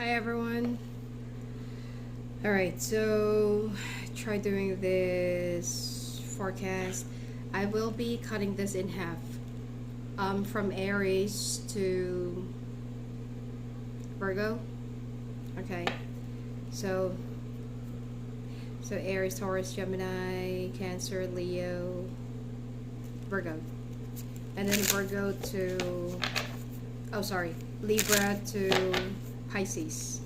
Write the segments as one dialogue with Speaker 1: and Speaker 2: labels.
Speaker 1: Hi everyone. Alright, so try doing this forecast. I will be cutting this in half. From Aries to Virgo. Okay. So Aries, Taurus, Gemini, Cancer, Leo, Virgo. And then Virgo to Libra to Pisces.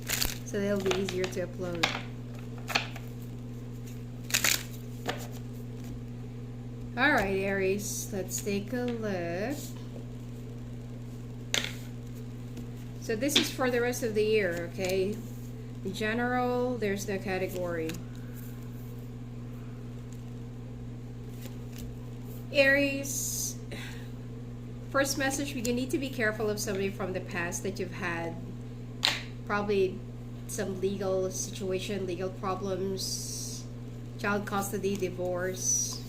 Speaker 1: So they'll be easier to upload. Alright, Aries, let's take a look. So this is for the rest of the year, okay? In general, there's no category. Aries, first message, you need to be careful of somebody from the past that you've had. Probably some legal situation, legal problems, child custody, divorce.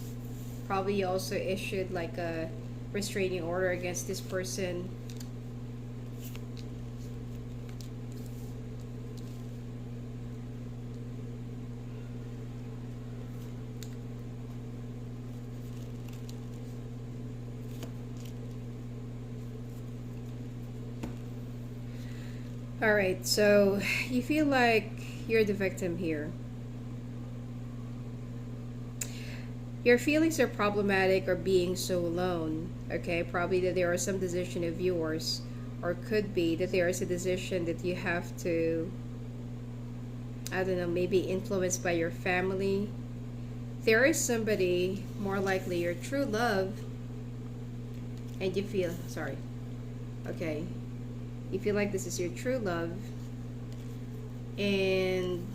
Speaker 1: Probably you also issued like a restraining order against this person. Alright, so you feel like you're the victim here. Your feelings are problematic or being so alone. Okay, probably that there are some decision of yours, or could be that there is a decision that you have to, I don't know, maybe influenced by your family. There is somebody, more likely your true love, and you feel, okay, you feel like this is your true love, and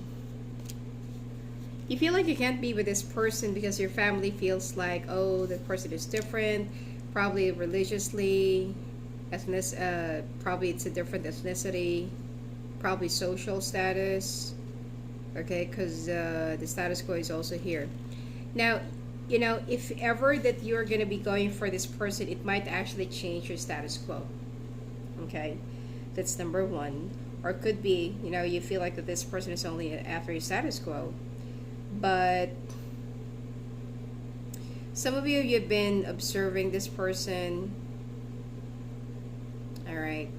Speaker 1: you feel like you can't be with this person because your family feels like, oh, that person is different, probably religiously, probably it's a different ethnicity, probably social status, okay, because the status quo is also here. Now, you know, if ever that you're going to be going for this person, it might actually change your status quo, okay? That's number one. Or it could be, you know, you feel like that this person is only after your status quo. But some of you, you've been observing this person. All right.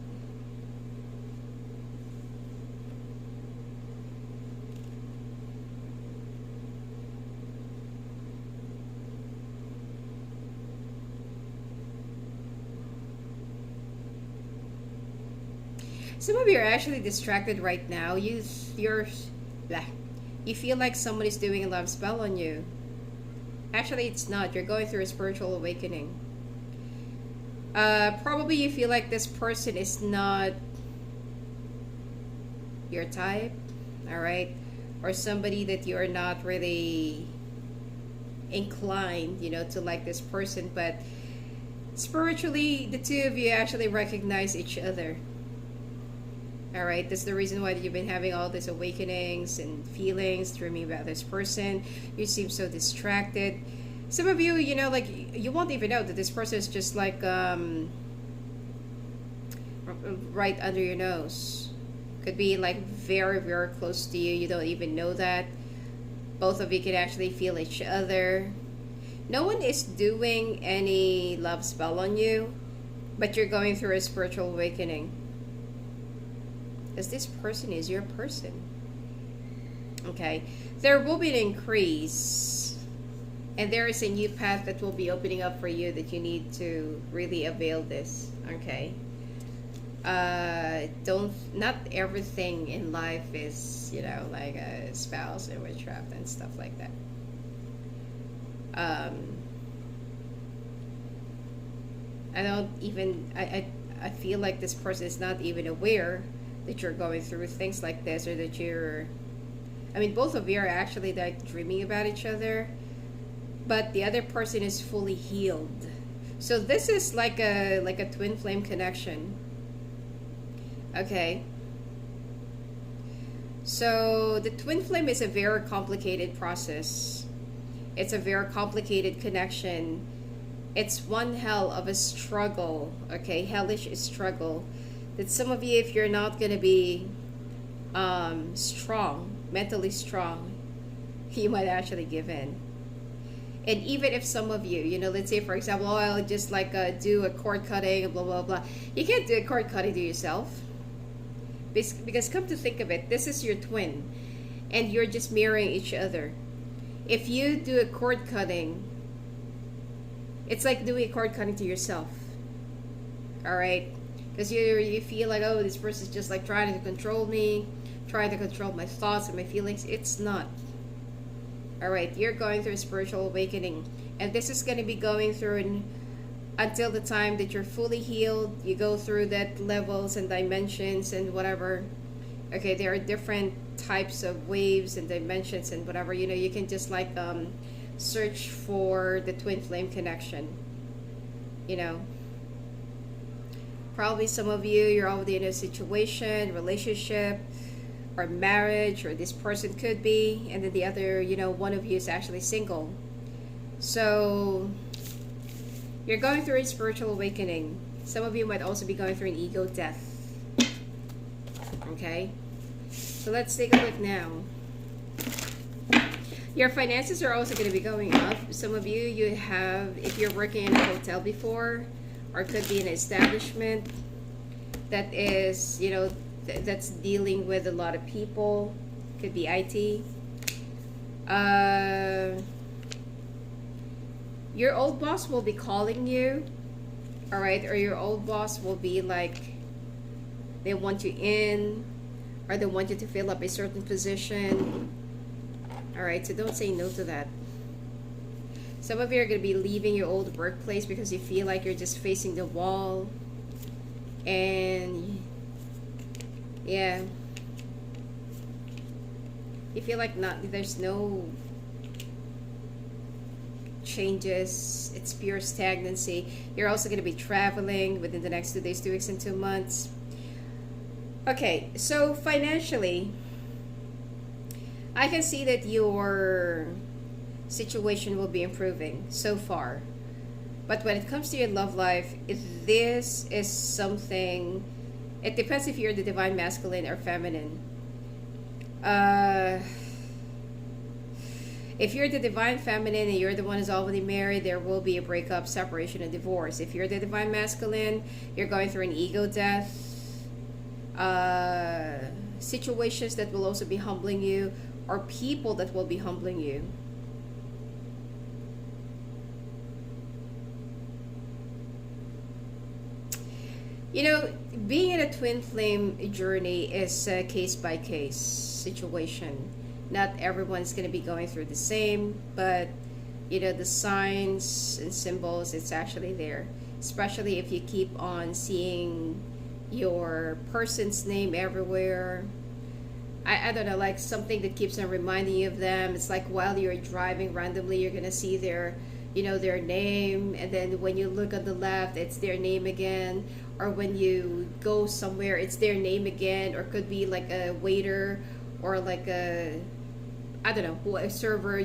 Speaker 1: Some of you are actually distracted right now. You feel like somebody's doing a love spell on you. Actually, it's not. You're going through a spiritual awakening. Probably you feel like this person is not your type, all right? Or somebody that you're not really inclined, you know, to like this person. But spiritually, the two of you actually recognize each other. All right, that's the reason why you've been having all these awakenings and feelings, dreaming about this person. You seem so distracted. Some of you, you know, like you won't even know that this person is just like right under your nose. Could be like very, very close to you. You don't even know that. Both of you can actually feel each other. No one is doing any love spell on you, but you're going through a spiritual awakening. Because this person is your person. Okay, there will be an increase, and there is a new path that will be opening up for you that you need to really avail this. Okay, not everything in life is, you know, like a spouse and witchcraft and stuff like that. I feel like this person is not even aware that you're going through things like this, or that both of you are actually like dreaming about each other, but the other person is fully healed. So this is like a twin flame connection. Okay. So the twin flame is a very complicated process. It's a very complicated connection. It's one hell of a struggle, okay, hellish struggle. That some of you, if you're not going to be strong, mentally strong, you might actually give in. And even if some of you, let's say for example, oh, I'll just like do a cord cutting, blah blah blah. You can't do a cord cutting to yourself, because come to think of it, this is your twin, and you're just mirroring each other. If you do a cord cutting, it's like doing a cord cutting to yourself. All right, because you feel like, oh, this person's just like trying to control me, trying to control my thoughts and my feelings. It's not. All right, you're going through a spiritual awakening, and this is going to be going through until the time that you're fully healed. You go through that levels and dimensions and whatever. Okay, there are different types of waves and dimensions and whatever. You can just like search for the twin flame connection. Probably some of you, you're already in a situation, relationship, or marriage, or this person could be, and then the other, one of you is actually single. So you're going through a spiritual awakening. Some of you might also be going through an ego death. Okay, so let's take a look now. Your finances are also going to be going up. Some of you have, if you're working in a hotel before, or could be an establishment that is, that's dealing with a lot of people, could be IT. Your old boss will be calling you, all right, or your old boss will be like, they want you in, or they want you to fill up a certain position. All right, so don't say no to that. Some of you are going to be leaving your old workplace because you feel like you're just facing the wall. And yeah, you feel like there's no changes. It's pure stagnancy. You're also going to be traveling within the next 2 days, 2 weeks, and 2 months. Okay, so financially, I can see that your situation will be improving so far. But when it comes to your love life, this is something, it depends if you're the divine masculine or feminine. If you're the divine feminine and you're the one who's already married, there will be a breakup, separation, and divorce. If you're the divine masculine, you're going through an ego death, situations that will also be humbling you, or people that will be humbling you. Being in a twin flame journey is a case by case situation. Not everyone's going to be going through the same, but the signs and symbols, it's actually there. Especially if you keep on seeing your person's name everywhere. I don't know, like something that keeps on reminding you of them. It's like while you're driving randomly, you're going to see their name, and then when you look on the left, it's their name again. Or when you go somewhere, it's their name again. Or could be like a waiter, or like a server,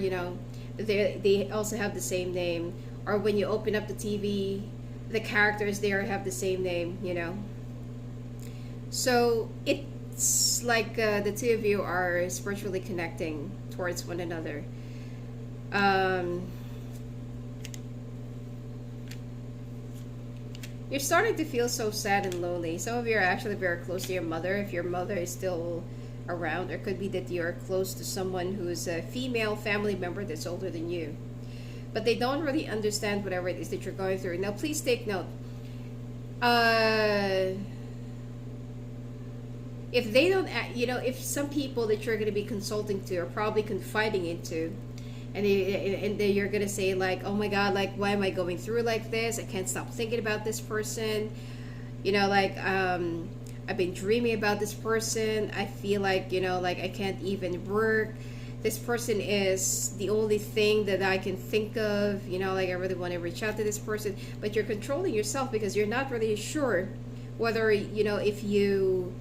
Speaker 1: they also have the same name. Or when you open up the TV, the characters there have the same name, So it's like the two of you are spiritually connecting towards one another. You're starting to feel so sad and lonely. Some of you are actually very close to your mother, if your mother is still around. Or could be that you're close to someone who's a female family member that's older than you. But they don't really understand whatever it is that you're going through. Now, please take note. If they don't, if some people that you're going to be consulting to or probably confiding into, and you're going to say like, oh my God, like, why am I going through like this? I can't stop thinking about this person. I've been dreaming about this person. I feel like, like I can't even work. This person is the only thing that I can think of. Like I really want to reach out to this person. But you're controlling yourself because you're not really sure whether, if you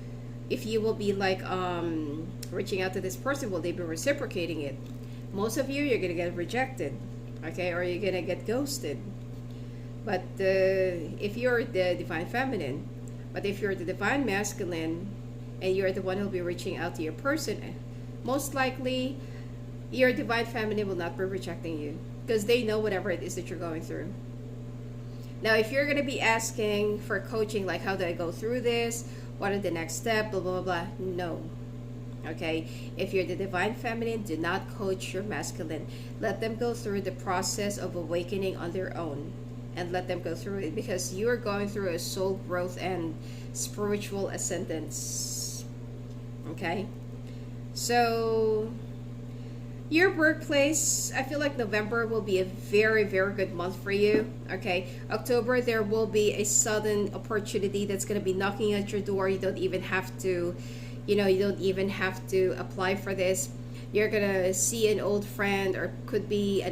Speaker 1: will be like reaching out to this person, will they be reciprocating it? Most of you, you're going to get rejected, okay, or you're going to get ghosted. But if you're the divine feminine, but if you're the divine masculine, and you're the one who'll be reaching out to your person, most likely your divine feminine will not be rejecting you because they know whatever it is that you're going through. Now, if you're going to be asking for coaching, like how do I go through this? What are the next steps? Blah, blah, blah. No. Okay? If you're the divine feminine, do not coach your masculine. Let them go through the process of awakening on their own. And let them go through it because you are going through a soul growth and spiritual ascendance. Okay? So, your workplace, I feel like November will be a very, very good month for you. Okay, October, there will be a sudden opportunity that's going to be knocking at your door. You don't even have to, you don't even have to apply for this. You're going to see an old friend, or could be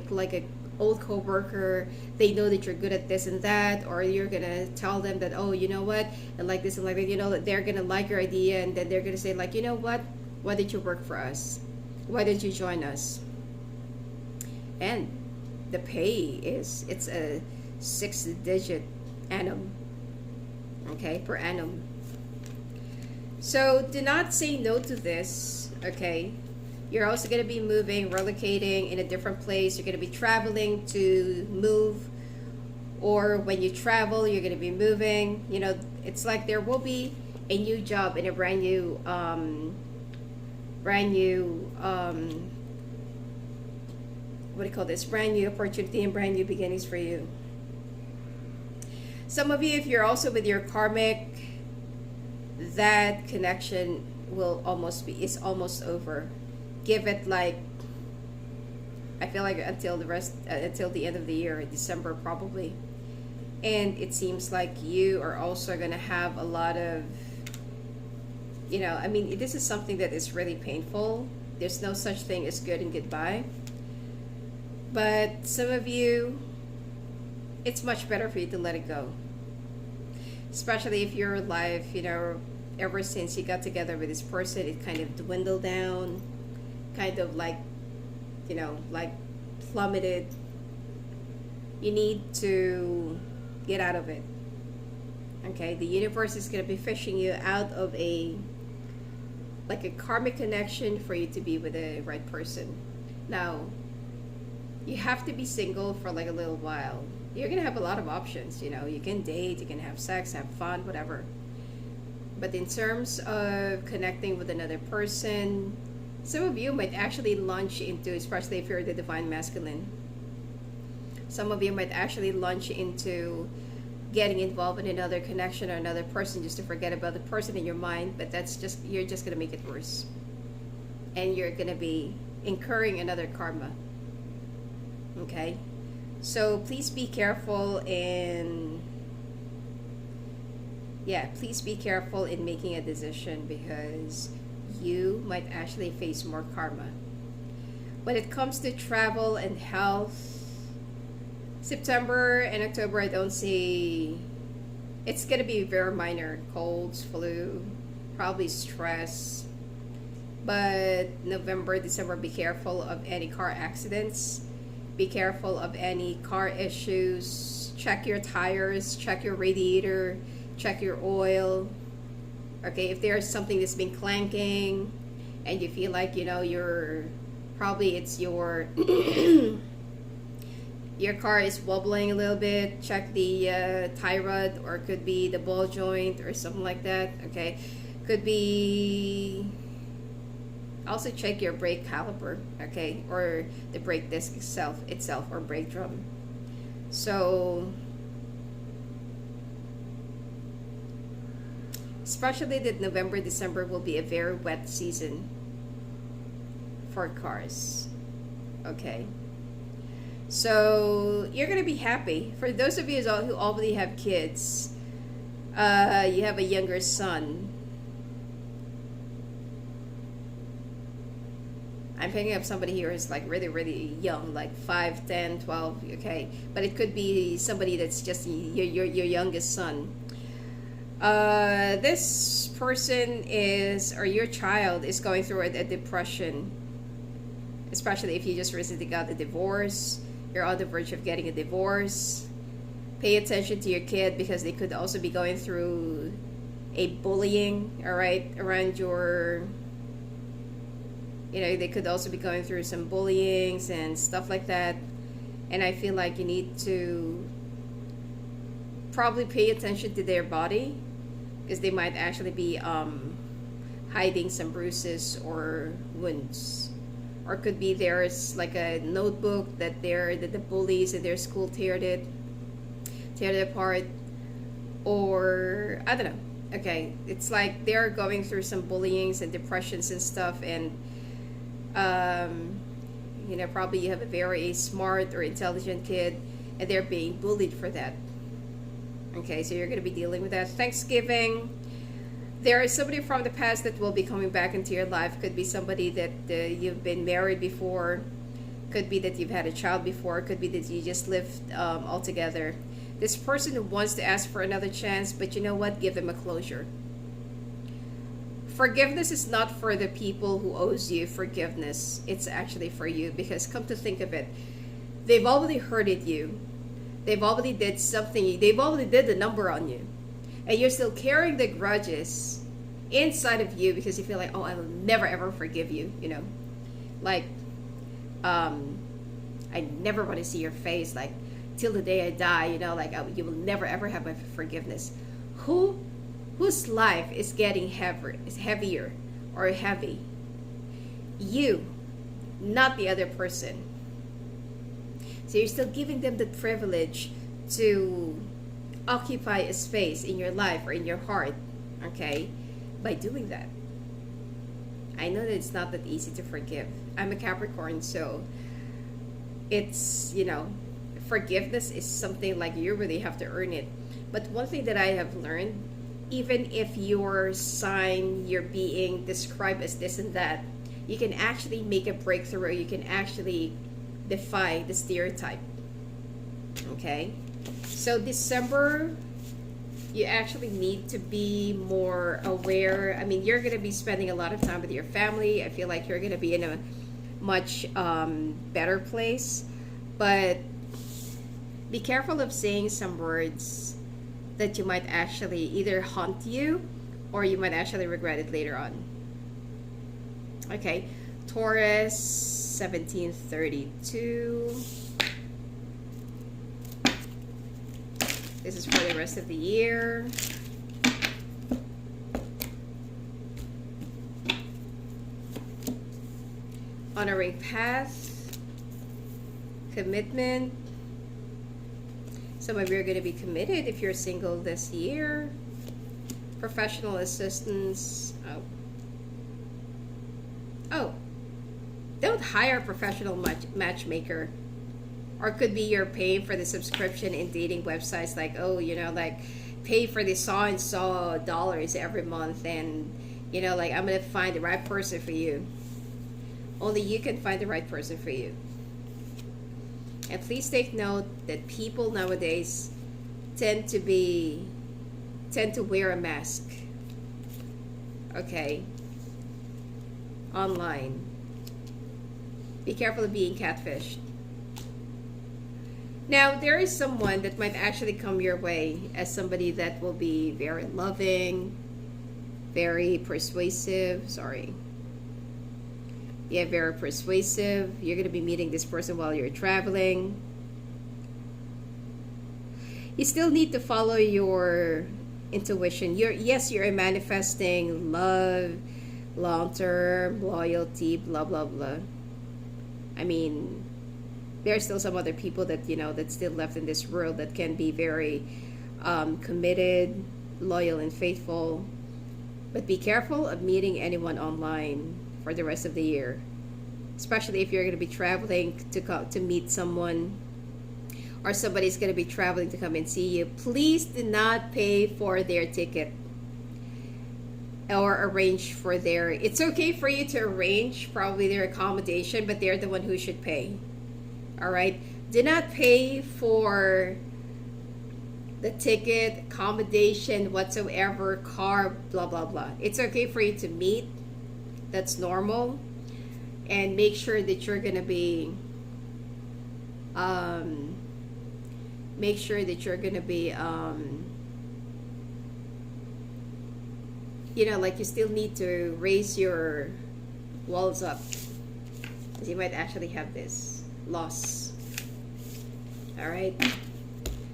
Speaker 1: like a old coworker. They know that you're good at this and that, or you're going to tell them that, oh, you know what, and like this and like that, they're going to like your idea, and then they're going to say like, you know what, why did you work for us? Why did you join us? And the pay it's a 6-digit annum. Okay, per annum. So do not say no to this. Okay, you're also going to be moving, relocating in a different place. You're going to be traveling to move, or when you travel, you're going to be moving. It's like there will be a new job in a brand new what do you call this, brand new opportunity and brand new beginnings for you. Some of you, if you're also with your karmic, that connection is almost over. Give it like, I feel like until the end of the year, December probably. And it seems like you are also going to have a lot of, this is something that is really painful. There's no such thing as good and goodbye. But some of you, it's much better for you to let it go. Especially if your life, ever since you got together with this person, it kind of dwindled down, kind of like plummeted. You need to get out of it. Okay, the universe is going to be fishing you out of a karmic connection for you to be with the right person. Now, you have to be single for like a little while. You're going to have a lot of options. You can date, you can have sex, have fun, whatever. But in terms of connecting with another person, some of you might actually launch into, especially if you're the divine masculine, some of you might actually launch into getting involved in another connection or another person just to forget about the person in your mind, but you're just going to make it worse. And you're going to be incurring another karma. Okay? So please be careful please be careful in making a decision because you might actually face more karma. When it comes to travel and health, September and October, I don't see, it's going to be very minor. Colds, flu, probably stress. But November, December, be careful of any car accidents. Be careful of any car issues. Check your tires, check your radiator, check your oil. Okay, if there's something that's been clanking and you feel like, it's your your car is wobbling a little bit, check the tie rod, or it could be the ball joint or something like that. Okay, could be, also check your brake caliper, okay, or the brake disc itself or brake drum. So especially that November, December will be a very wet season for cars. Okay, so you're gonna be happy. For those of you who already have kids, you have a younger son, I'm picking up somebody here who's like really, really young, like 5, 10, 12, okay? But it could be somebody that's just your youngest son. This person or your child is going through a depression, especially if you just recently got a divorce, you're on the verge of getting a divorce. Pay attention to your kid because they could also be going through a bullying, all right, around your, they could also be going through some bullyings and stuff like that. And I feel like you need to probably pay attention to their body, because they might actually be hiding some bruises or wounds, or could be there's like a notebook that the bullies in their school tear it apart, or I don't know. Okay, it's like they're going through some bullyings and depressions and stuff, and probably you have a very smart or intelligent kid, and they're being bullied for that. Okay, so you're going to be dealing with that. Thanksgiving, there is somebody from the past that will be coming back into your life. Could be somebody that you've been married before, could be that you've had a child before, could be that you just lived all together. This person who wants to ask for another chance, but you know what, give them a closure. Forgiveness is not for the people who owes you forgiveness. It's actually for you, because come to think of it, they've already hurted you. They've already did something. They've already did the number on you. And you're still carrying the grudges inside of you because you feel like, oh, I will never ever forgive you. Like, I never want to see your face, like, till the day I die, like, you will never ever have my forgiveness. Whose life is getting heavier or heavy? You, not the other person. So you're still giving them the privilege to occupy a space in your life or in your heart, okay, by doing that. I know that it's not that easy to forgive. I'm a Capricorn, so it's, forgiveness is something like you really have to earn it. But one thing that I have learned, even if your sign, you're being described as this and that, you can actually make a breakthrough. You can actually defy the stereotype. Okay? So December, you actually need to be more aware. I mean, you're going to be spending a lot of time with your family. I feel like you're going to be in a much better place. But be careful of saying some words that you might actually either haunt you or you might actually regret it later on. Okay, Taurus, 1732. This is for the rest of the year. Honoring path, commitment. Some of you are going to be committed if you're single this year. Professional assistance. Oh, don't hire a professional matchmaker. Or could be you're paying for the subscription in dating websites, like, like pay for the so and so dollars every month, and like, I'm gonna find the right person for you. Only you can find the right person for you. And please take note that people nowadays tend to wear a mask. Okay? Online. Be careful of being catfished. Now, there is someone that might actually come your way as somebody that will be very loving, very persuasive. Yeah, very persuasive. You're going to be meeting this person while you're traveling. You still need to follow your intuition. You're manifesting love, long-term, loyalty, blah, blah, blah. I mean, there are still some other people that, that's still left in this world that can be very committed, loyal, and faithful. But be careful of meeting anyone online for the rest of the year, especially if you're going to be traveling to meet someone, or somebody's going to be traveling to come and see you. Please do not pay for their ticket or arrange for their, it's okay for you to arrange probably their accommodation, but they're the one who should pay. All right, do not pay for the ticket, accommodation, whatsoever, car, blah, blah, blah. It's okay for you to meet. That's normal. And make sure that you're going to be, like you still need to raise your walls up. Because you might actually have this loss. All right.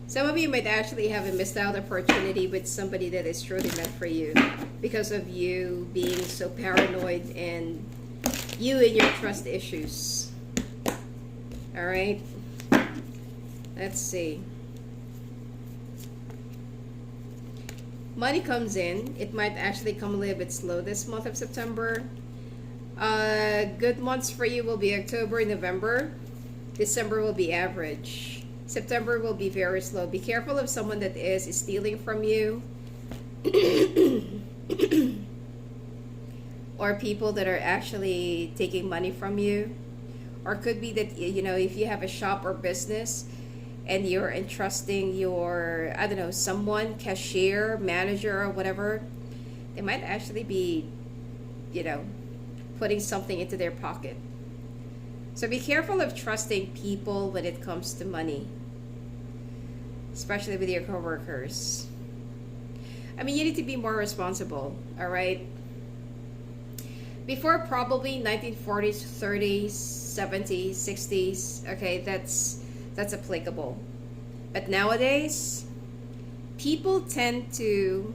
Speaker 1: Some of you might actually have a missed out opportunity with somebody that is truly meant for you because of you being so paranoid and you and your trust issues. All right. Let's see. Money comes in. It might actually come a little bit slow this month of September. Good months for you will be October, November. December will be average. September will be very slow. Be careful of someone that is stealing from you. Or people that are actually taking money from you. Or could be that, if you have a shop or business and you're entrusting your, I don't know, someone, cashier, manager, or whatever, they might actually be, putting something into their pocket. So be careful of trusting people when it comes to money, especially with your coworkers. I mean, you need to be more responsible, all right? Before probably 1940s, 30s, 70s, 60s, okay, that's applicable. But nowadays, people tend to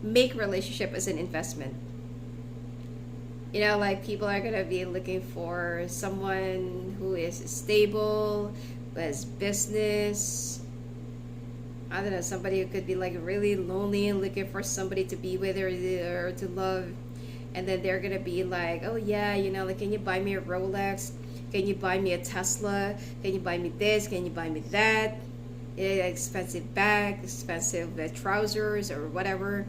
Speaker 1: make relationship as an investment. Like people are gonna be looking for someone who is stable, who has business. I don't know, somebody who could be like really lonely and looking for somebody to be with or to love. And then they're gonna be like, oh yeah, like, can you buy me a Rolex? Can you buy me a Tesla? Can you buy me this? Can you buy me that? Expensive bag, expensive trousers or whatever.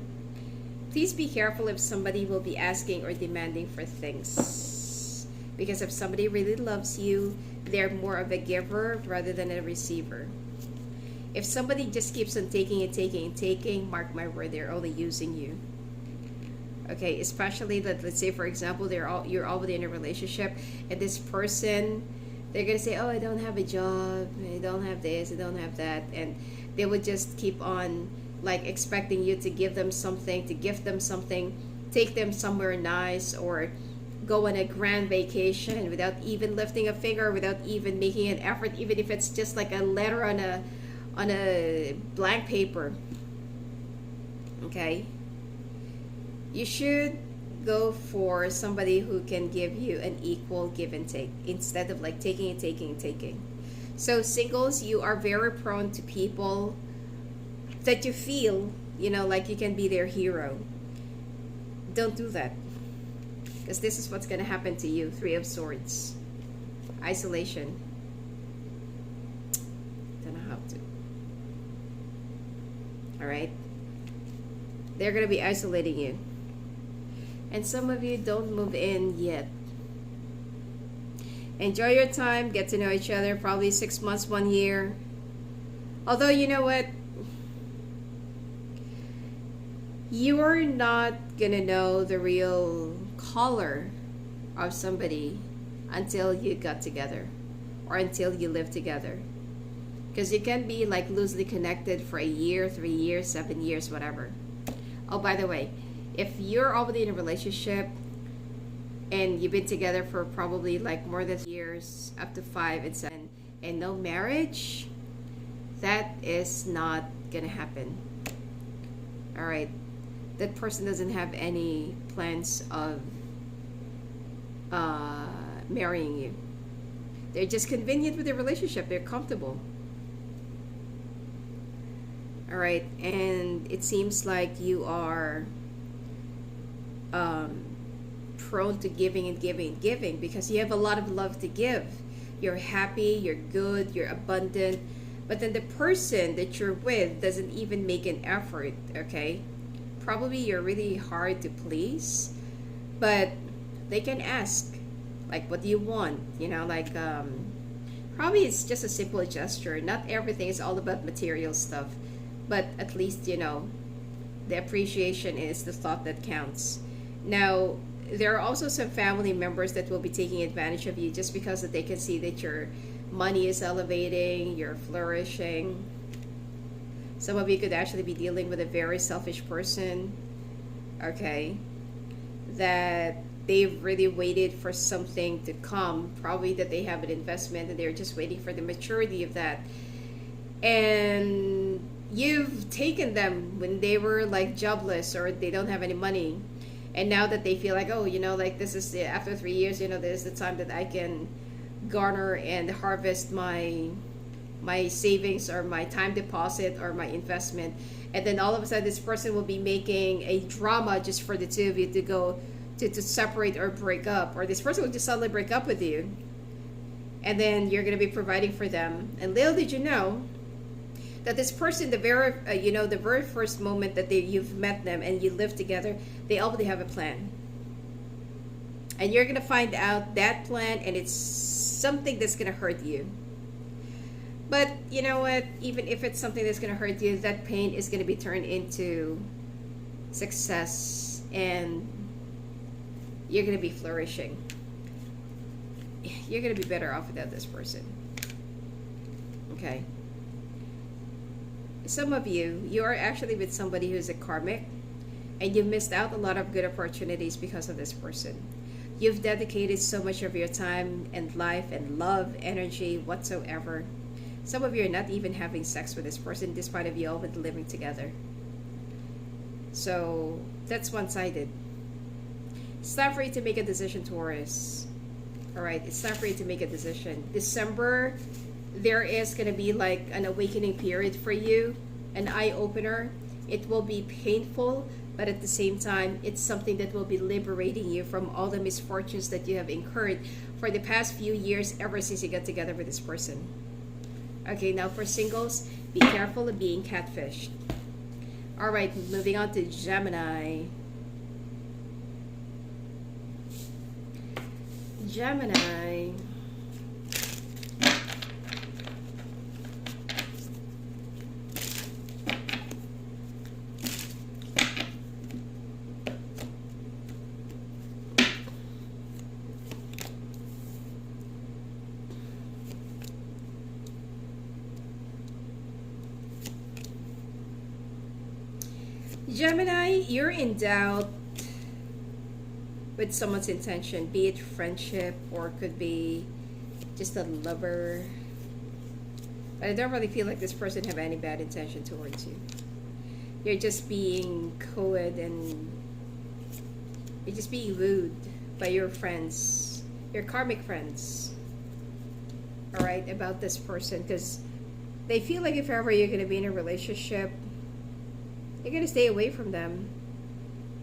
Speaker 1: Please be careful if somebody will be asking or demanding for things. Because if somebody really loves you, they're more of a giver rather than a receiver. If somebody just keeps on taking and taking and taking, mark my word, they're only using you. Okay, especially that, let's say for example, you're already in a relationship, and this person, they're gonna say, oh, I don't have a job, I don't have this, I don't have that, and they would just keep on like expecting you to give them something, to gift them something, take them somewhere nice, or go on a grand vacation without even lifting a finger, without even making an effort, even if it's just like a letter on a blank paper. Okay, you should go for somebody who can give you an equal give and take instead of like taking and taking and taking. So singles, you are very prone to people that you feel, like you can be their hero. Don't do that, because this is what's going to happen to you. Three of Swords. Isolation. Don't know how to. All right, they're going to be isolating you, and some of you don't move in yet. Enjoy your time, get to know each other, probably 6 months, 1 year. Although, you know what, you are not gonna know the real color of somebody until you got together or until you live together. Because you can be like loosely connected for a year, 3 years, 7 years, whatever. Oh, by the way, if you're already in a relationship and you've been together for probably like more than years, up to 5 and 7, and no marriage, that is not gonna happen. All right, that person doesn't have any plans of marrying you. They're just convenient with their relationship. They're comfortable. All right, and it seems like you are prone to giving and giving and giving because you have a lot of love to give. You're happy, you're good, you're abundant, but then the person that you're with doesn't even make an effort, okay? Probably you're really hard to please, but they can ask, like, what do you want? Like, probably it's just a simple gesture. Not everything is all about material stuff, but at least, the appreciation is the thought that counts. Now, there are also some family members that will be taking advantage of you just because that they can see that your money is elevating, you're flourishing. Some of you could actually be dealing with a very selfish person, okay, that they've really waited for something to come, probably that they have an investment and they're just waiting for the maturity of that. And you've taken them when they were like jobless or they don't have any money, and now that they feel like, oh, like this is after 3 years, this is the time that I can garner and harvest my savings or my time deposit or my investment. And then all of a sudden this person will be making a drama just for the two of you to go to separate or break up, or this person will just suddenly break up with you, and then you're going to be providing for them. And little did you know that this person, the very first moment that you've met them and you live together, they already have a plan, and you're going to find out that plan, and it's something that's going to hurt you. But you know what? Even if it's something that's going to hurt you, that pain is going to be turned into success, and you're going to be flourishing. You're going to be better off without this person. Okay? Some of you are actually with somebody who's a karmic, and you missed out a lot of good opportunities because of this person. You've dedicated so much of your time and life and love, energy, whatsoever. Some of you are not even having sex with this person despite of you all been living together. So that's one-sided. It's time for you to make a decision, Taurus. Alright, it's time for you to make a decision. December, there is going to be like an awakening period for you, an eye-opener. It will be painful, but at the same time, it's something that will be liberating you from all the misfortunes that you have incurred for the past few years ever since you got together with this person. Okay, now for singles, be careful of being catfished. Alright, moving on to Gemini. Gemini. Gemini, you're in doubt with someone's intention, be it friendship or could be just a lover. But I don't really feel like this person have any bad intention towards you. You're just being cowed and you're just being wooed by your friends, your karmic friends. Alright, about this person, because they feel like if ever you're going to be in a relationship, you're going to stay away from them,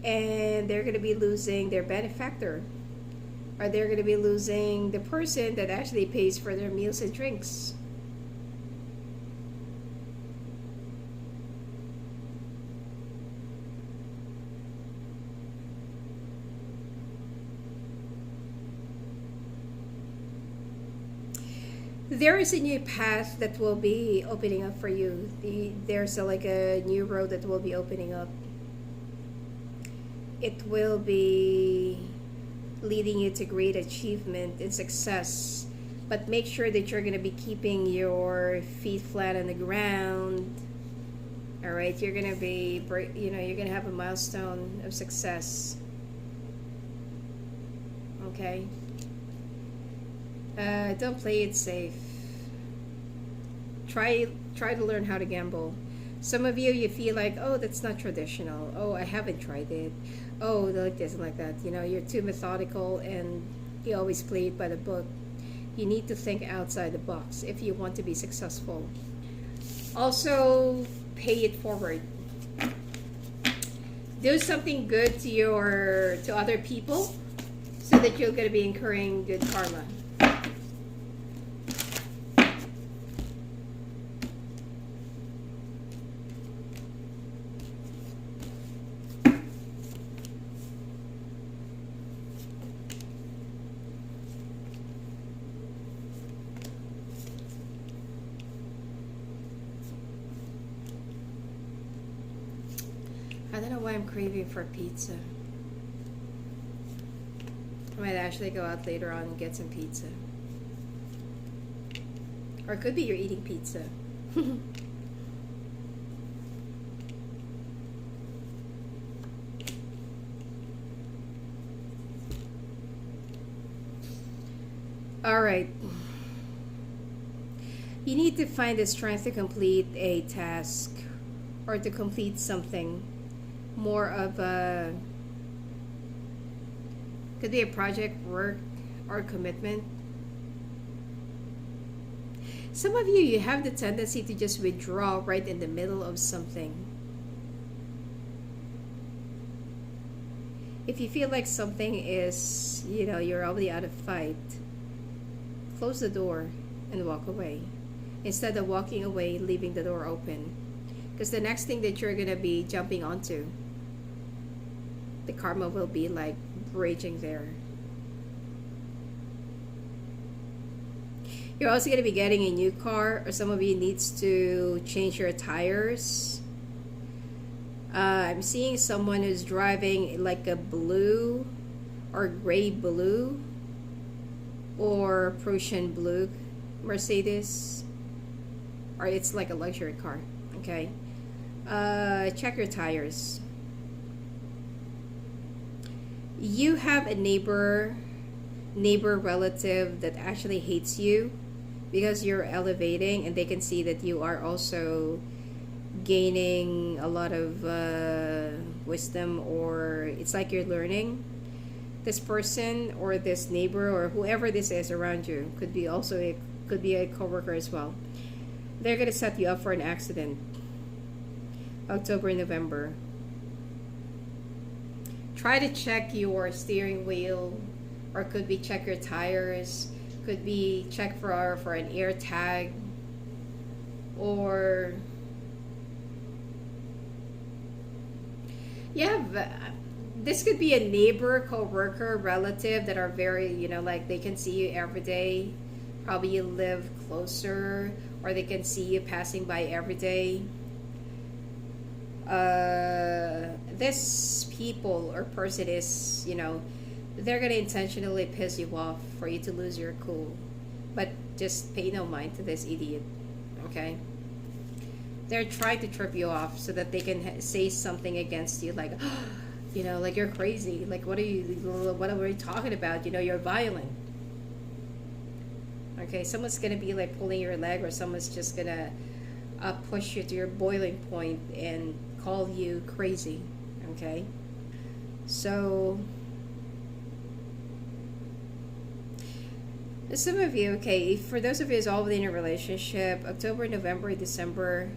Speaker 1: and they're going to be losing their benefactor, or they're going to be losing the person that actually pays for their meals and drinks. There is a new path that will be opening up for you. There's like a new road that will be opening up. It will be leading you to great achievement and success. But make sure that you're going to be keeping your feet flat on the ground. Alright, you're going to be, you're going to have a milestone of success. Okay? Don't play it safe. Try to learn how to gamble. Some of you feel like, oh, that's not traditional. Oh, I haven't tried it. Oh, like this and like that. You're too methodical and you always play it by the book. You need to think outside the box if you want to be successful. Also, pay it forward. Do something good to other people so that you're going to be incurring good karma. I don't know why I'm craving for pizza. I might actually go out later on and get some pizza. Or it could be you're eating pizza. All right. You need to find the strength to complete a task or to complete something. More of a, could be a project, work, or commitment. Some of you, you have the tendency to just withdraw right in the middle of something. If you feel like something is, you're already out of fight, close the door and walk away. Instead of walking away, leaving the door open. Because the next thing that you're going to be jumping onto, the karma will be like raging there. You're also going to be getting a new car, or some of you needs to change your tires. I'm seeing someone who's driving like a blue or gray blue or Prussian blue Mercedes, or it's like a luxury car. Okay, check your tires. You have a neighbor relative that actually hates you because you're elevating, and they can see that you are also gaining a lot of wisdom, or it's like you're learning. This person or this neighbor or whoever this is around you could be a coworker as well. They're gonna set you up for an accident. October and November. Try to check your steering wheel, or could be check your tires, could be check for an air tag, or this could be a neighbor, co-worker, relative that are very, like they can see you every day. Probably you live closer, or they can see you passing by every day. This people or person is, they're gonna intentionally piss you off for you to lose your cool. But just pay no mind to this idiot, okay? They're trying to trip you off so that they can say something against you, like, like you're crazy. Like, what are we talking about? You're violent. Okay, someone's gonna be like pulling your leg, or someone's just gonna push you to your boiling point and call you crazy. Okay, so some of you, okay, for those of you who's all within a relationship, October, November, December,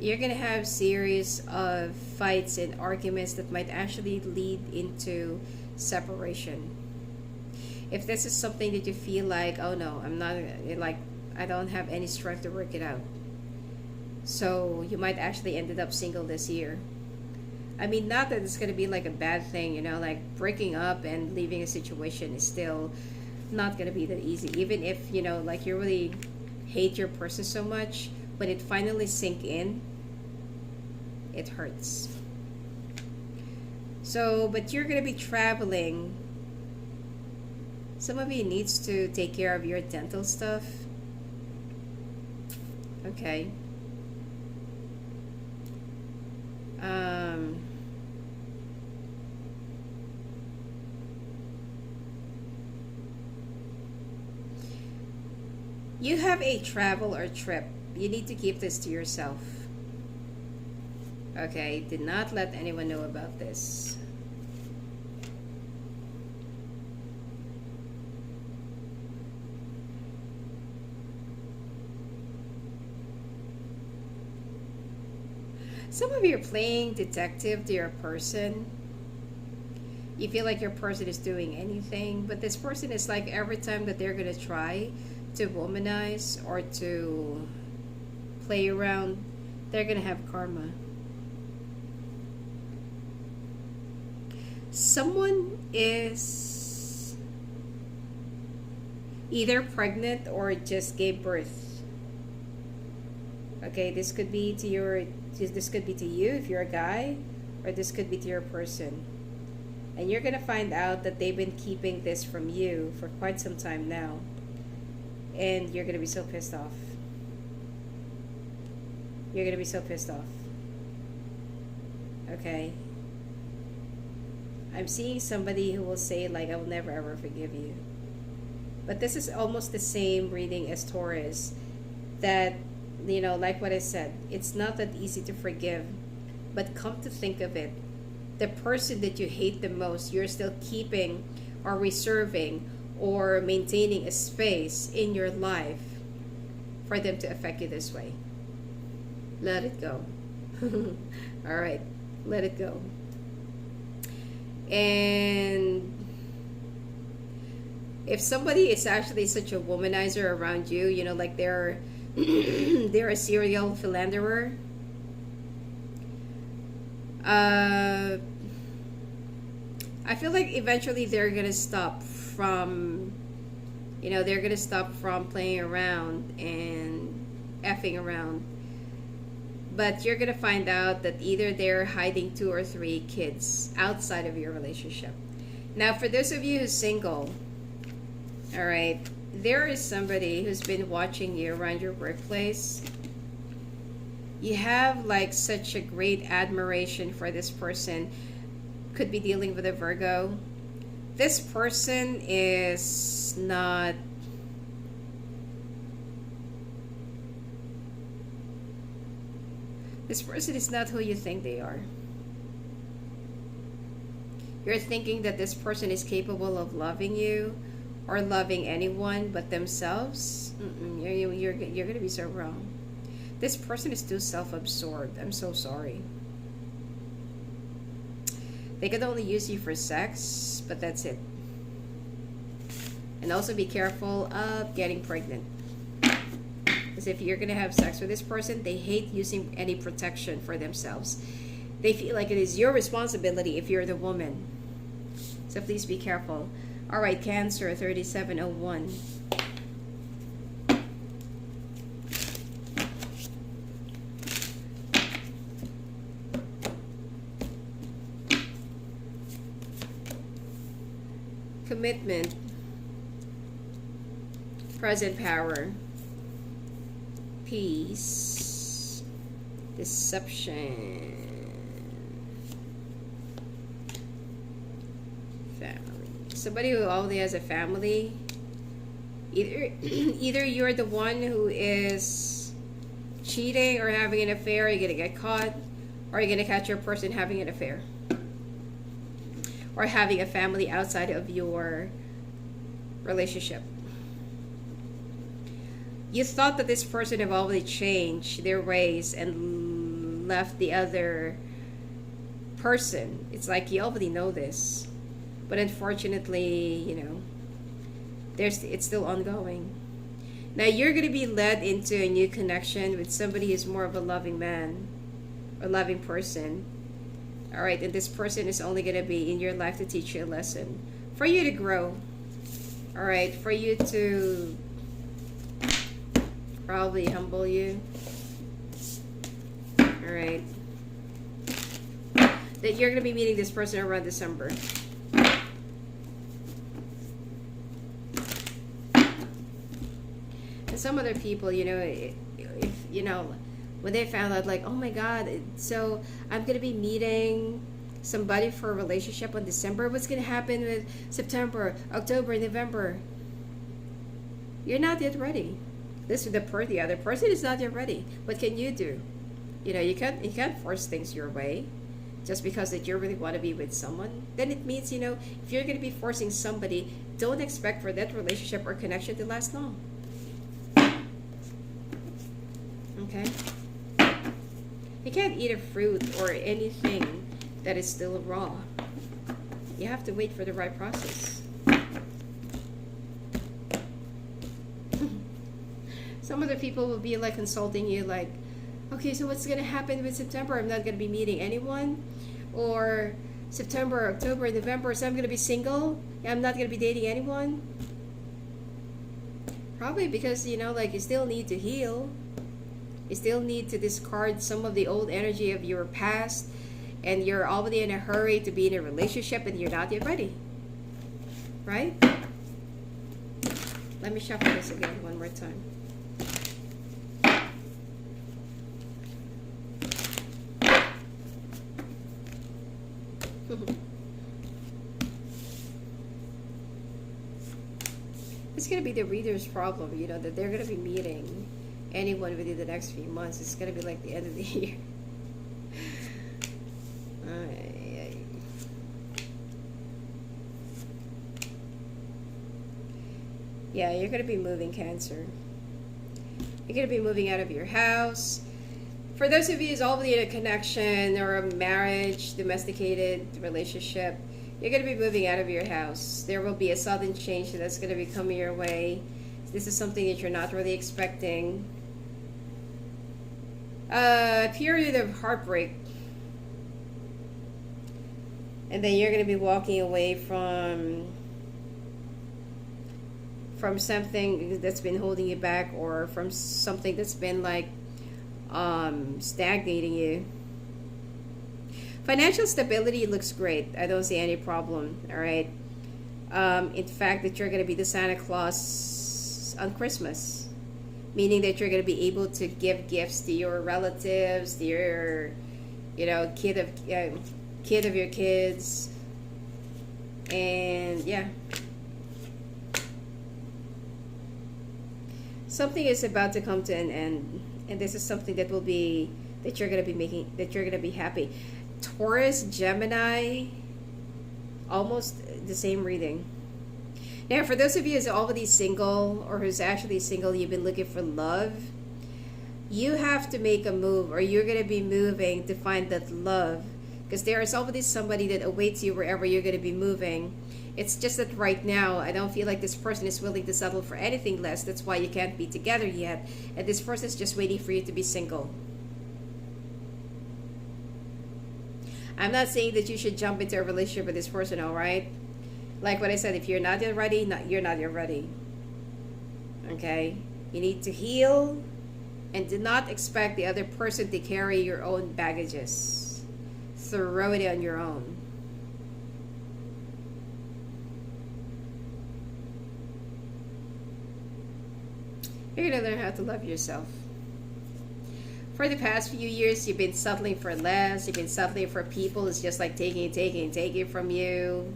Speaker 1: you're gonna have series of fights and arguments that might actually lead into separation. If this is something that you feel like, oh no, I'm not, like, I don't have any strength to work it out, so you might actually ended up single this year. I mean, not that it's gonna be like a bad thing, like breaking up and leaving a situation is still not gonna be that easy. Even if, like you really hate your person so much, when it finally sink in, it hurts. So, but you're gonna be traveling. Some of you needs to take care of your dental stuff. Okay. You have a travel or trip. You need to keep this to yourself. Okay, do not let anyone know about this. Some of you are playing detective to your person. You feel like your person is doing anything, but this person is like, every time that they're going to try to womanize or to play around, they're going to have karma. Someone is either pregnant or just gave birth. Okay, this could be to you if you're a guy, or this could be to your person. And you're going to find out that they've been keeping this from you for quite some time now. And you're going to be so pissed off. You're going to be so pissed off. Okay? I'm seeing somebody who will say, like, I will never ever forgive you. But this is almost the same reading as Taurus. That, like what I said, it's not that easy to forgive. But come to think of it, the person that you hate the most, you're still keeping or reserving or maintaining a space in your life for them to affect you this way. Let it go. All right, let it go. And if somebody is actually such a womanizer around you, like they're they're a serial philanderer, I feel like eventually they're gonna stop from, they're gonna stop from playing around and effing around. But you're gonna find out that either they're hiding 2 or 3 kids outside of your relationship. Now, for those of you who's single, all right, there is somebody who's been watching you around your workplace. You have like such a great admiration for this person. Could be dealing with a Virgo. This person is not, this person is not who you think they are. You're thinking that this person is capable of loving you or loving anyone but themselves. You're going to be so wrong. This person is too self-absorbed. I'm so sorry. They could only use you for sex, but that's it. And also be careful of getting pregnant. Because if you're going to have sex with this person, they hate using any protection for themselves. They feel like it is your responsibility if you're the woman. So please be careful. All right, Cancer 3701. Commitment, present power, peace, deception, family. Somebody who already has a family. Either you're the one who is cheating or having an affair, you're gonna get caught, or you're gonna catch your person having an affair, or having a family outside of your relationship. You thought that this person have already changed their ways and left the other person. It's like you already know this. But unfortunately, it's still ongoing. Now you're going to be led into a new connection with somebody who's more of a loving man or loving person. All right, and this person is only going to be in your life to teach you a lesson, for you to grow. All right, for you to probably humble you. All right, that you're going to be meeting this person around December. And some other people, if when they found out, like, oh my God, so I'm going to be meeting somebody for a relationship on December. What's going to happen with September, October, November? You're not yet ready. The other person is not yet ready. What can you do? You can't force things your way just because that you really want to be with someone. Then it means, if you're going to be forcing somebody, don't expect for that relationship or connection to last long. Okay? You can't eat a fruit or anything that is still raw. You have to wait for the right process. Some other people will be like consulting you, like, okay, so what's going to happen with September? I'm not going to be meeting anyone. Or September, October, November, so I'm going to be single. I'm not going to be dating anyone. Probably because, you still need to heal. You still need to discard some of the old energy of your past, and you're already in a hurry to be in a relationship and you're not yet ready. Right? Let me shuffle this again one more time. It's going to be the reader's problem, you know, that they're going to be meeting anyone within the next few months. It's going to be like the end of the year. Yeah, you're going to be moving, Cancer. You're going to be moving out of your house. For those of you who's already in a connection or a marriage, domesticated relationship, you're going to be moving out of your house. There will be a sudden change that's going to be coming your way. This is something that you're not really expecting. A period of heartbreak. And then you're going to be walking away from something that's been holding you back, or from something that's been like stagnating you. Financial stability looks great. I don't see any problem. All right. In fact, that you're going to be the Santa Claus on Christmas, meaning that you're going to be able to give gifts to your relatives, to your, you know, kid of your kids, and yeah. Something is about to come to an end, and this is something that will be, that you're going to be making, that you're going to be happy. Taurus, Gemini, almost the same reading. Now, for those of you who's already single, or who's actually single, you've been looking for love, you have to make a move, or you're going to be moving to find that love, because there is already somebody that awaits you wherever you're going to be moving. It's just that right now, I don't feel like this person is willing to settle for anything less. That's why you can't be together yet. And this person is just waiting for you to be single. I'm not saying that you should jump into a relationship with this person, all right? Like what I said, if you're not yet ready, you're not yet ready. Okay? You need to heal, and do not expect the other person to carry your own baggages. Throw it on your own. You're going to learn how to love yourself. For the past few years, you've been settling for less. You've been settling for people. It's just like taking from you.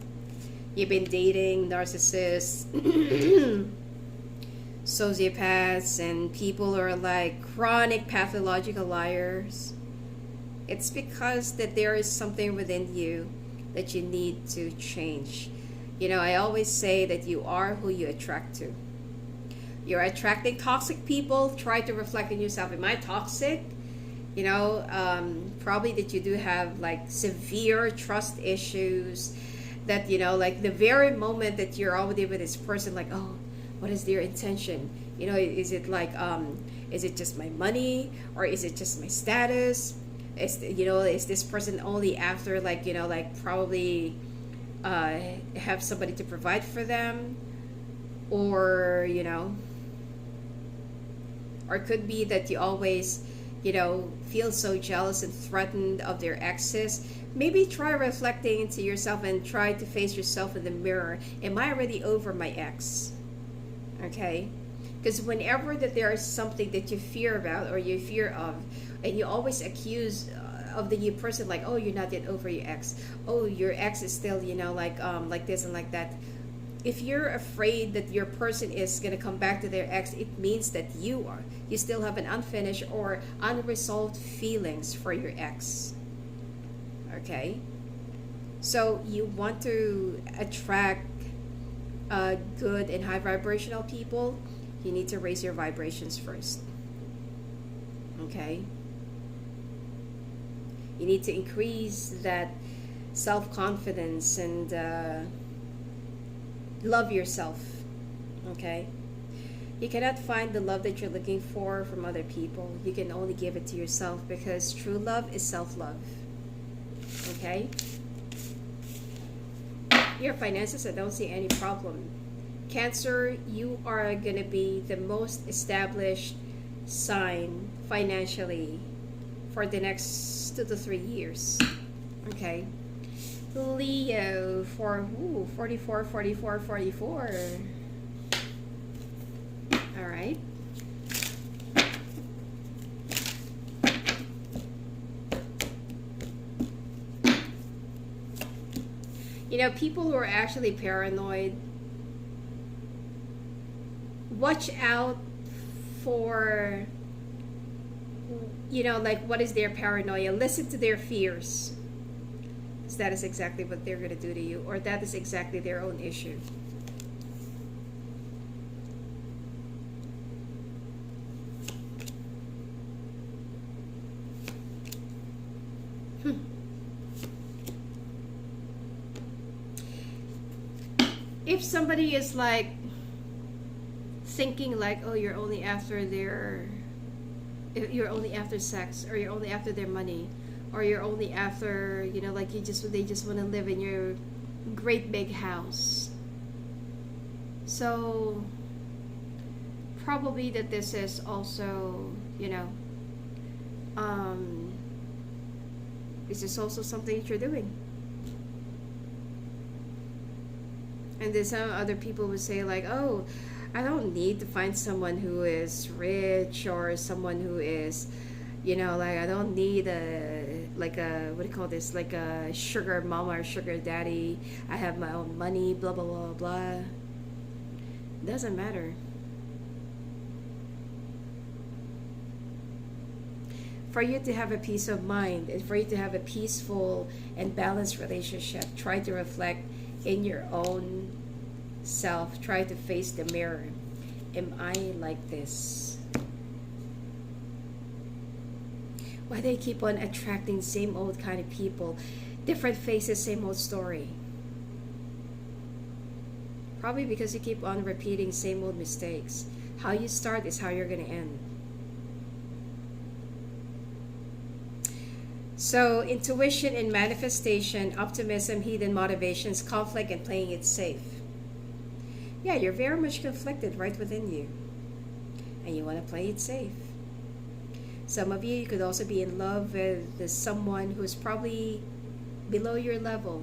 Speaker 1: You've been dating narcissists, sociopaths, and people who are like chronic pathological liars. It's because that there is something within you that you need to change. You know, I always say that you are who you attract to. You're attracting toxic people. Try to reflect on yourself. Am I toxic? You know, probably that you do have like severe trust issues. That, you know, like the very moment that you're already with this person, like, oh, what is their intention? You know, is it like, is it just my money, or is it just my status? You know, is this person only after, like, you know, like probably have somebody to provide for them, or, you know, or it could be that you always, you know, feel so jealous and threatened of their exes. Maybe try reflecting into yourself and try to face yourself in the mirror. Am I already over my ex? Okay? Because whenever that there is something that you fear about, or you fear of, and you always accuse of the new person, like, oh, you're not yet over your ex. Oh, your ex is still, you know, like this and like that. If you're afraid that your person is going to come back to their ex, it means that you still have an unfinished or unresolved feelings for your ex. Okay? So you want to attract good and high vibrational people, you need to raise your vibrations first. Okay? You need to increase that self-confidence and love yourself. Okay? You cannot find the love that you're looking for from other people. You can only give it to yourself, because true love is self-love. Okay? Your finances, I don't see any problem. Cancer, you are going to be the most established sign financially for the next 2 to 3 years. Okay? Leo, for 44. All right. You know, people who are actually paranoid, watch out for, like, what is their paranoia. Listen to their fears, because that is exactly what they're going to do to you, or that is exactly their own issue. If somebody is like thinking like, oh, you're only after sex, or you're only after their money, or you're only after, like they just want to live in your great big house. So probably that this is also, this is also something that you're doing. And then some other people would say like, oh, I don't need to find someone who is rich, or someone who is, like, I don't need what do you call this, like a sugar mama or sugar daddy. I have my own money, blah, blah, blah, blah. Doesn't matter. For you to have a peace of mind, and for you to have a peaceful and balanced relationship, try to reflect in your own self. Try to face the mirror. Am I like this? Why do I keep on attracting same old kind of people? Different faces, same old story. Probably because you keep on repeating same old mistakes. How you start is how you're going to end. So intuition and manifestation, optimism, hidden motivations, conflict, and playing it safe. Yeah, you're very much conflicted right within you. And you want to play it safe. Some of you could also be in love with someone who's probably below your level.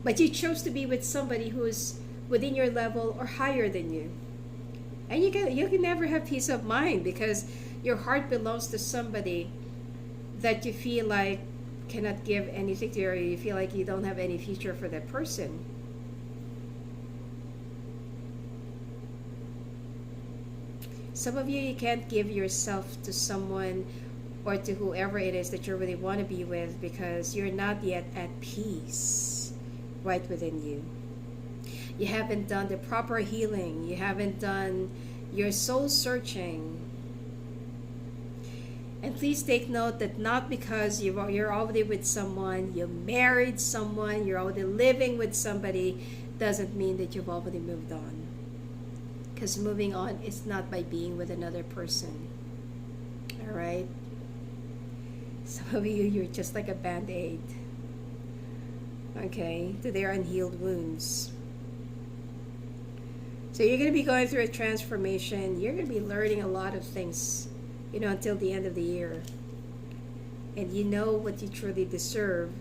Speaker 1: But you chose to be with somebody who's within your level or higher than you. And you can never have peace of mind, because your heart belongs to somebody that you feel like cannot give anything to you, or you feel like you don't have any future for that person. Some of you can't give yourself to someone or to whoever it is that you really want to be with, because you're not yet at peace right within you. You haven't done the proper healing. You haven't done your soul searching. And please take note that not because you're already with someone, you married someone, you're already living with somebody, doesn't mean that you've already moved on. Because moving on is not by being with another person. Alright? Some of you, you're just like a band-aid. Okay? To their unhealed wounds. So you're going to be going through a transformation. You're going to be learning a lot of things, until the end of the year. And you know what you truly deserve.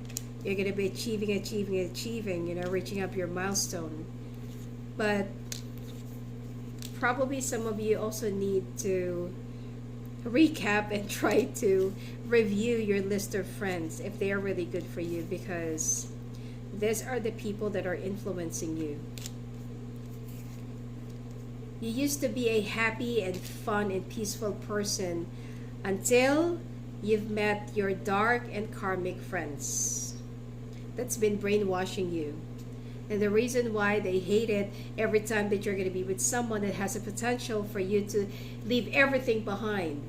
Speaker 1: You're going to be achieving, reaching up your milestone. But probably some of you also need to recap and try to review your list of friends if they are really good for you, because these are the people that are influencing you. You used to be a happy and fun and peaceful person until you've met your dark and karmic friends that's been brainwashing you. And the reason why they hate it every time that you're going to be with someone that has a potential for you to leave everything behind,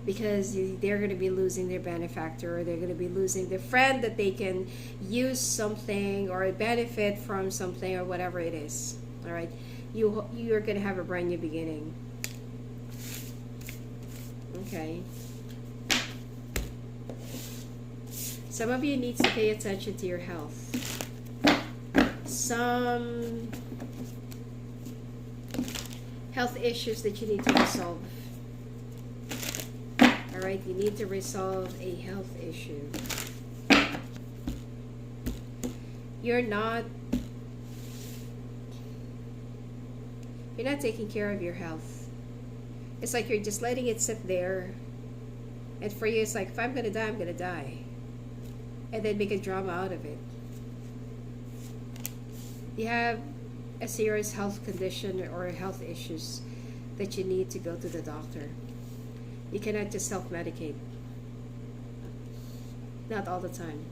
Speaker 1: because they're going to be losing their benefactor, or they're going to be losing the friend that they can use something or benefit from something, or whatever it is. All right, you're going to have a brand new beginning. Okay. Some of you need to pay attention to your health. Some health issues that you need to resolve. Alright, you need to resolve a health issue. You're not taking care of your health. It's like you're just letting it sit there. And for you, it's like, if I'm going to die, I'm going to die. And then make a drama out of it. You have a serious health condition or health issues that you need to go to the doctor. You cannot just self-medicate. Not all the time.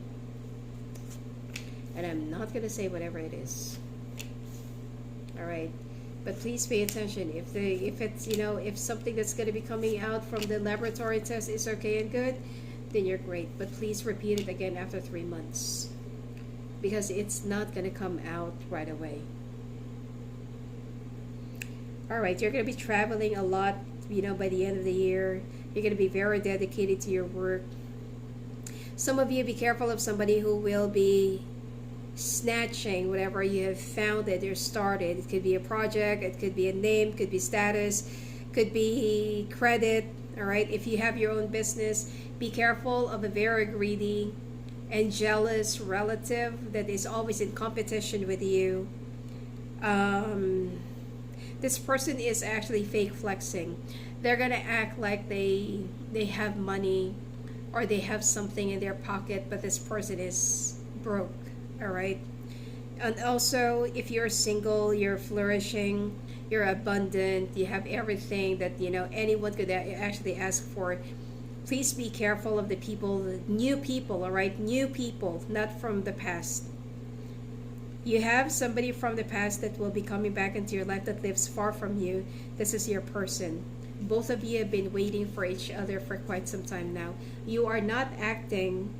Speaker 1: And I'm not going to say whatever it is. All right? But please pay attention. If it's, if something that's going to be coming out from the laboratory test is okay and good, then you're great. But please repeat it again after 3 months, because it's not going to come out right away. All right, you're going to be traveling a lot, by the end of the year. You're going to be very dedicated to your work. Some of you, be careful of somebody who will be snatching whatever you have founded or started. It could be a project, it could be a name, could be status, could be credit. All right, if you have your own business, be careful of a very greedy and jealous relative that is always in competition with you. This person is actually fake flexing. They're gonna act like they have money or they have something in their pocket, but this person is broke. All right. And also, if you're single, you're flourishing, you're abundant, you have everything that anyone could actually ask for. Please be careful of the new people. All right, new people, not from the past. You have somebody from the past that will be coming back into your life that lives far from you. This is your person. Both of you have been waiting for each other for quite some time now. You are not acting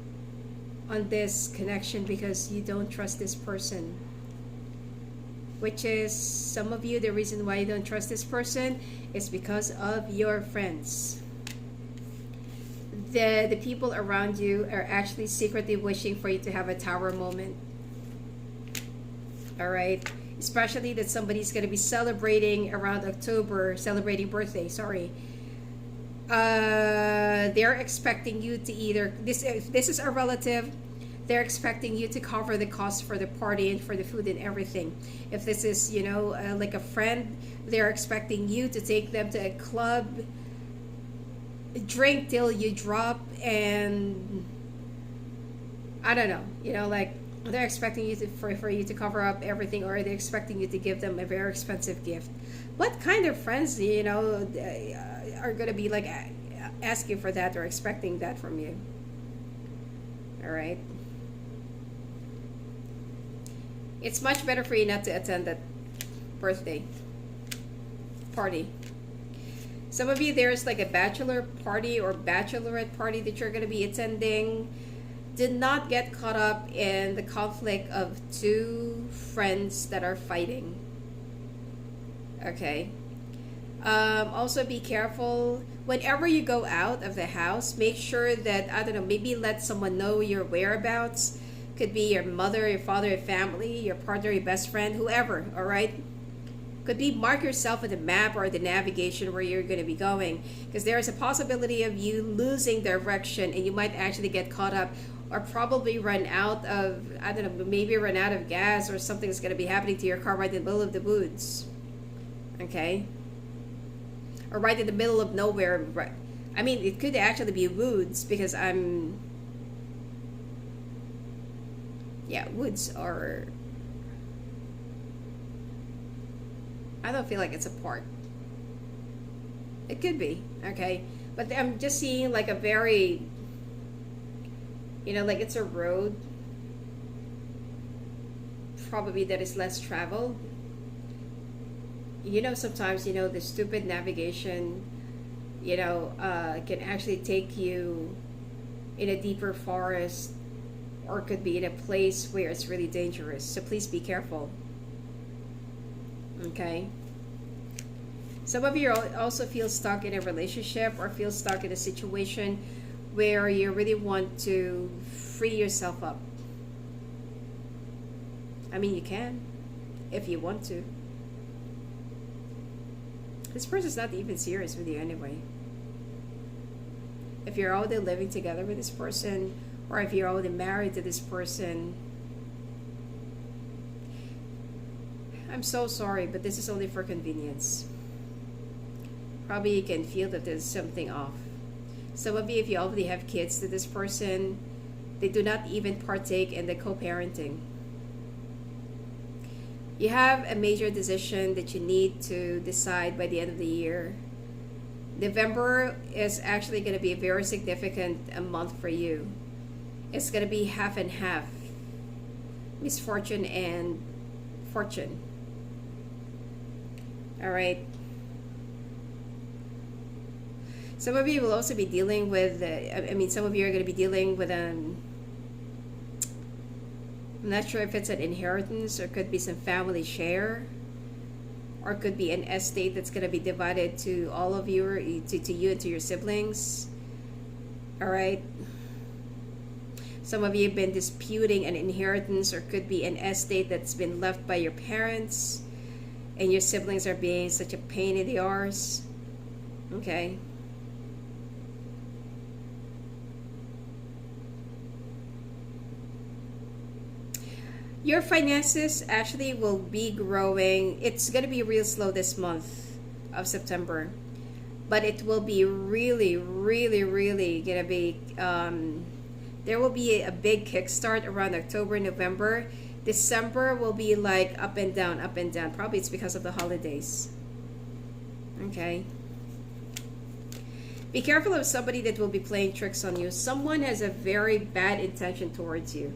Speaker 1: on this connection because you don't trust this person. Which is, some of you, the reason why you don't trust this person is because of your friends. The people around you are actually secretly wishing for you to have a tower moment. All right, especially that somebody's going to be celebrating around October, celebrating birthday, sorry. They're expecting you to either, this is a relative, they're expecting you to cover the cost for the party and for the food and everything. If this is, like a friend, they're expecting you to take them to a club, drink till you drop, and I don't know, like they're expecting you to for you to cover up everything, or they're expecting you to give them a very expensive gift. What kind of friends, are going to be like asking for that or expecting that from you? All right. It's much better for you not to attend that birthday party. Some of you, there's like a bachelor party or bachelorette party that you're going to be attending. Did not get caught up in the conflict of two friends that are fighting. Okay. Also be careful whenever you go out of the house. Make sure that, I don't know, maybe let someone know your whereabouts. Could be your mother, your father, your family, your partner, your best friend, whoever. All right. Could be mark yourself in the map or the navigation where you're going to be going, because there is a possibility of you losing direction and you might actually get caught up or probably run out of, I don't know, maybe run out of gas or something's going to be happening to your car right in the middle of the woods. Okay? Or right in the middle of nowhere. Right. I mean, it could actually be woods, because woods are, I don't feel like it's a park. It could be, okay? But I'm just seeing like a very, like it's a road, probably that is less traveled. Sometimes, the stupid navigation, can actually take you in a deeper forest, or could be in a place where it's really dangerous. So please be careful. Okay? Some of you also feel stuck in a relationship or feel stuck in a situation where you really want to free yourself up. I mean, you can, if you want to. This person's not even serious with you anyway. If you're already living together with this person, or if you're already married to this person, I'm so sorry, but this is only for convenience. Probably you can feel that there's something off. Some of you, if you already have kids to this person, they do not even partake in the co-parenting. You have a major decision that you need to decide by the end of the year. November is actually going to be a very significant month for you. It's going to be half and half, misfortune and fortune. All right. Some of you will also be dealing with, some of you are going to be dealing with I'm not sure if it's an inheritance or could be some family share, or could be an estate that's going to be divided to all of you, or to you and to your siblings. All right. Some of you have been disputing an inheritance, or could be an estate that's been left by your parents, and your siblings are being such a pain in the arse. Okay. Your finances actually will be growing. It's going to be real slow this month of September, but it will be really, really, really going to be, there will be a big kickstart around October, November. December will be like up and down, up and down. Probably it's because of the holidays. Okay. Be careful of somebody that will be playing tricks on you. Someone has a very bad intention towards you.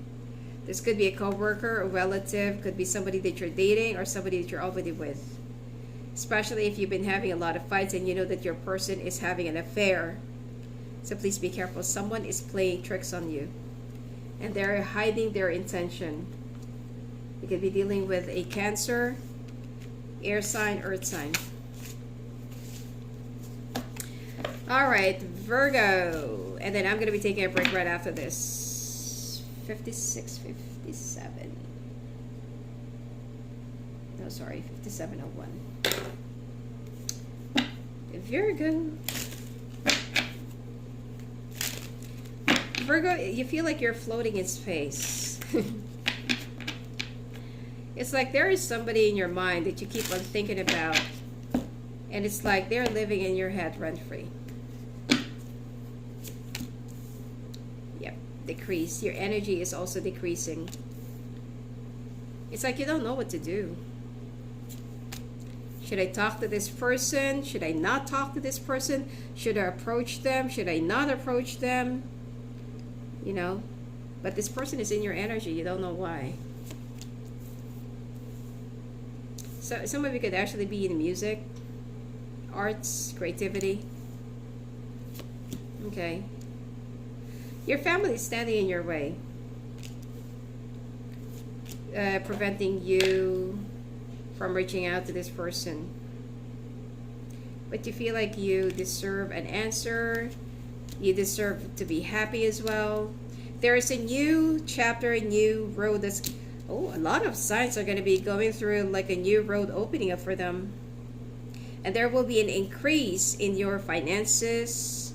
Speaker 1: This could be a coworker, a relative, could be somebody that you're dating, or somebody that you're already with. Especially if you've been having a lot of fights and you know that your person is having an affair. So please be careful. Someone is playing tricks on you, and they're hiding their intention. You could be dealing with a Cancer, air sign, earth sign. All right, Virgo. And then I'm going to be taking a break right after this. 56, 57. No, sorry, 5701. Virgo. Virgo, you feel like you're floating in space. It's like there is somebody in your mind that you keep on thinking about, and it's like they're living in your head rent-free. Decrease. Your energy is also decreasing. It's like you don't know what to do. Should I talk to this person? Should I not talk to this person? Should I approach them? Should I not approach them? You know, but this person is in your energy. You don't know why. So some of you could actually be in music, arts, creativity. Okay. Your family is standing in your way, preventing you from reaching out to this person. But you feel like you deserve an answer. You deserve to be happy as well. There is a new chapter, a new road that's... Oh, a lot of signs are going to be going through like a new road opening up for them. And there will be an increase in your finances.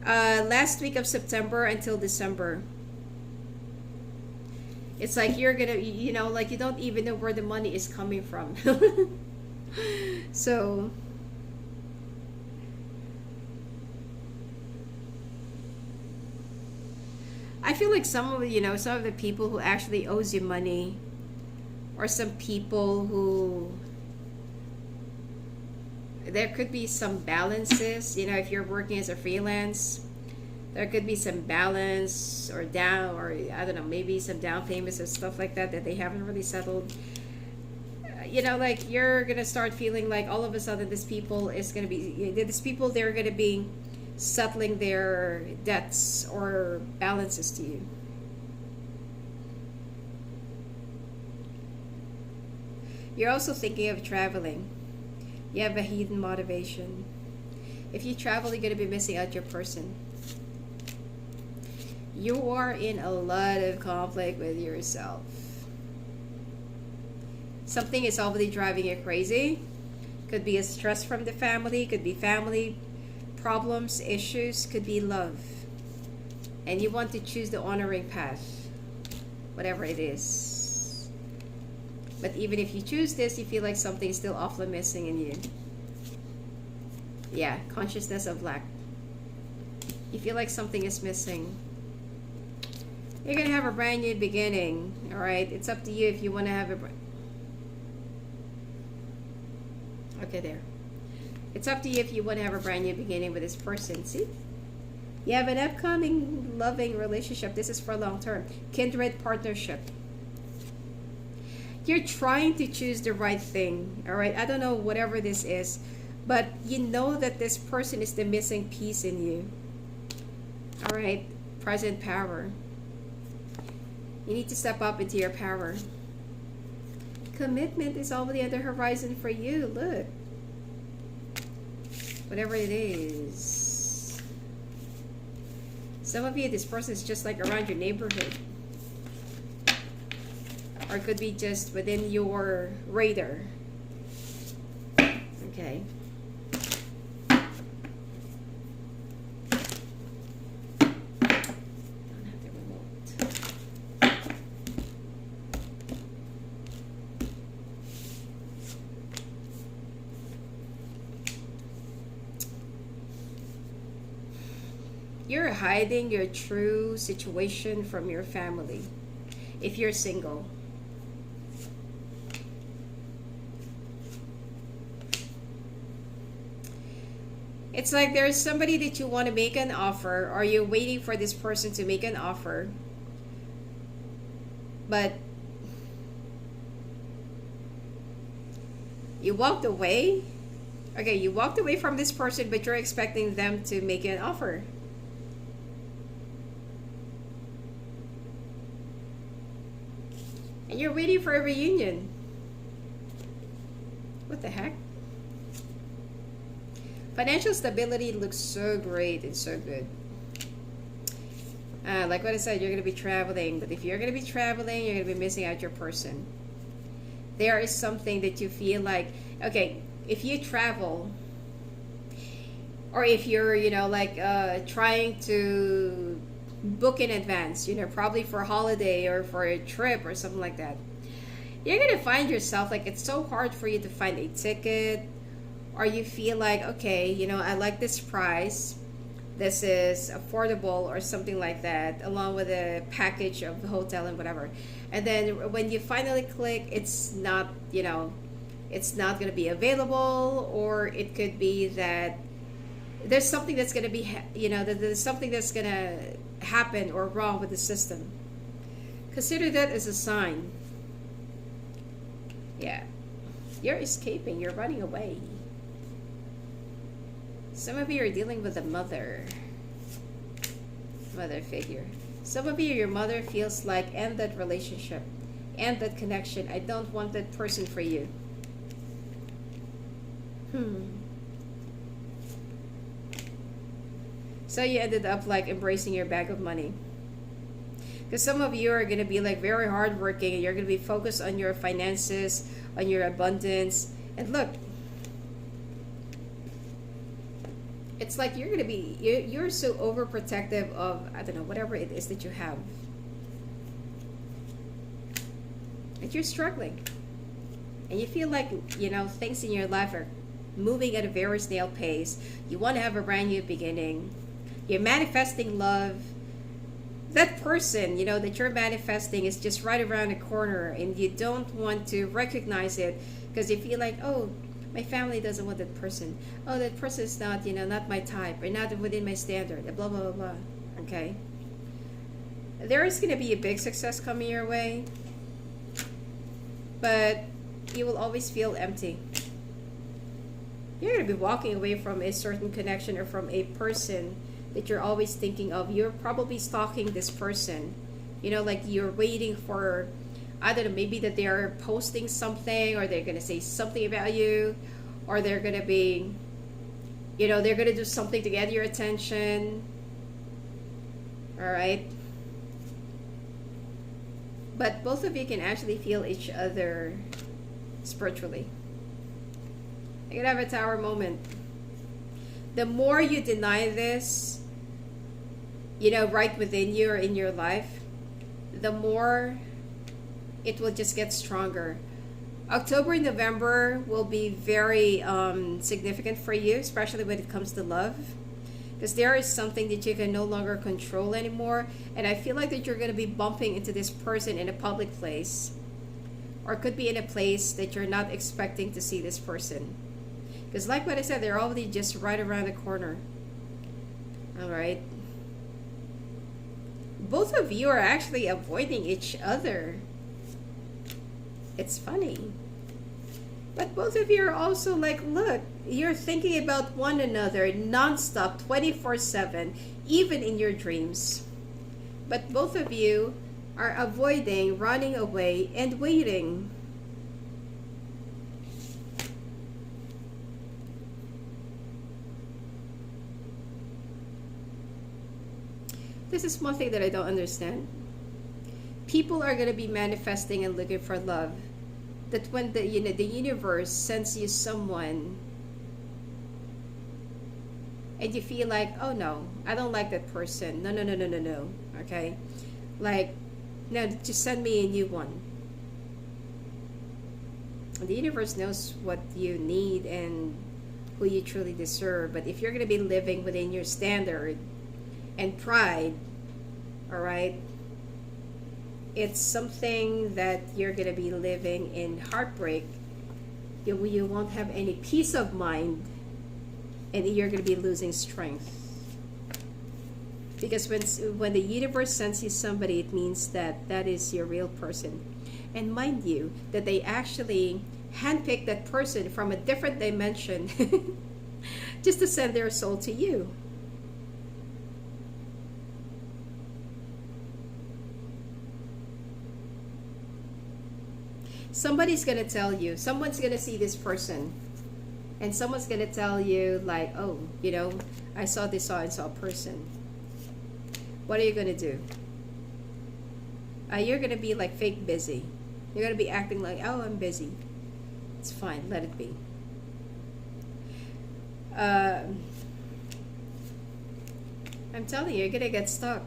Speaker 1: Last week of September until December. It's like you're gonna, you know, like you don't even know where the money is coming from. So I feel like some of the people who actually owes you money, or some people who, there could be some balances, you know, if you're working as a freelance, there could be some balance or down, or I don't know, maybe some down payments or stuff like that they haven't really settled. You know, like you're gonna start feeling like all of a sudden these people, they're gonna be settling their debts or balances to you. You're also thinking of traveling. You have a hidden motivation. If you travel, you're going to be missing out your person. You are in a lot of conflict with yourself. Something is already driving you crazy. Could be a stress from the family, could be family problems, issues, could be love. And you want to choose the honoring path, whatever it is. But even if you choose this, you feel like something is still awfully missing in you. Yeah, consciousness of lack. You feel like something is missing. You're going to have a brand new beginning, all right? It's up to you if you want to have Okay, there. It's up to you if you want to have a brand new beginning with this person. See? You have an upcoming loving relationship. This is for long term. Kindred partnership. You're trying to choose the right thing. All right. I don't know whatever this is, but you know that this person is the missing piece in you. All right. Present power. You need to step up into your power. Commitment is already on the horizon for you. Look. Whatever it is. Some of you, this person is just like around your neighborhood. Or it could be just within your radar. Okay. Don't have the remote. You're hiding your true situation from your family if you're single. It's like there's somebody that you want to make an offer, or you're waiting for this person to make an offer, but you walked away. Okay, you walked away from this person, but you're expecting them to make an offer. And you're waiting for a reunion. What the heck? Financial stability looks so great and so good. Like what I said, you're going to be traveling. But if you're going to be traveling, you're going to be missing out your person. There is something that you feel like, okay, if you travel, or if you're, trying to book in advance, probably for a holiday or for a trip or something like that, you're going to find yourself, like, it's so hard for you to find a ticket. Or you feel like, okay, I like this price. This is affordable or something like that, along with a package of the hotel and whatever. And then when you finally click, it's not, it's not going to be available. Or it could be that there's something that's going to be, there's something that's going to happen or wrong with the system. Consider that as a sign. Yeah. You're escaping. You're running away. Some of you are dealing with a mother figure. Some of you, your mother feels like, end that relationship, end that connection. I don't want that person for you. So you ended up like embracing your bag of money. Because some of you are going to be like very hardworking, and you're going to be focused on your finances, on your abundance. And look, it's like you're going to be, you're so overprotective of, I don't know, whatever it is that you have. And you're struggling. And you feel like, things in your life are moving at a very snail pace. You want to have a brand new beginning. You're manifesting love. That person, that you're manifesting is just right around the corner, and you don't want to recognize it because you feel like, oh, my family doesn't want that person. Oh, that person is not, not my type, or not within my standard, blah, blah, blah, blah. Okay? There is going to be a big success coming your way, but you will always feel empty. You're going to be walking away from a certain connection or from a person that you're always thinking of. You're probably stalking this person. Like you're waiting for, I don't know, maybe that they are posting something, or they're going to say something about you, or they're going to be, they're going to do something to get your attention. All right? But both of you can actually feel each other spiritually. You're going to have a tower moment. The more you deny this, right within you or in your life, the more it will just get stronger. October and November will be very significant for you, especially when it comes to love, because there is something that you can no longer control anymore. And I feel like that you're going to be bumping into this person in a public place, or it could be in a place that you're not expecting to see this person. Because like what I said, they're already just right around the corner. All right. Both of you are actually avoiding each other. It's funny. But both of you are also like, look, you're thinking about one another nonstop, 24/7, even in your dreams. But both of you are avoiding, running away, and waiting. This is one thing that I don't understand. People are going to be manifesting and looking for love. That when the universe sends you someone and you feel like, oh no, I don't like that person. No, no, no, no, no, no. Okay? Like, no, just send me a new one. The universe knows what you need and who you truly deserve. But if you're going to be living within your standard and pride, all right, it's something that you're going to be living in heartbreak. You won't have any peace of mind, and you're going to be losing strength. Because when the universe sends you somebody, it means that that is your real person. And mind you, that they actually handpick that person from a different dimension just to send their soul to you. Somebody's going to tell you, someone's going to see this person, and someone's going to tell you like, oh, you know, I saw this so-and-so person. What are you going to do? You're going to be like fake busy. You're going to be acting like, oh, I'm busy. It's fine, let it be. I'm telling you, you're going to get stuck.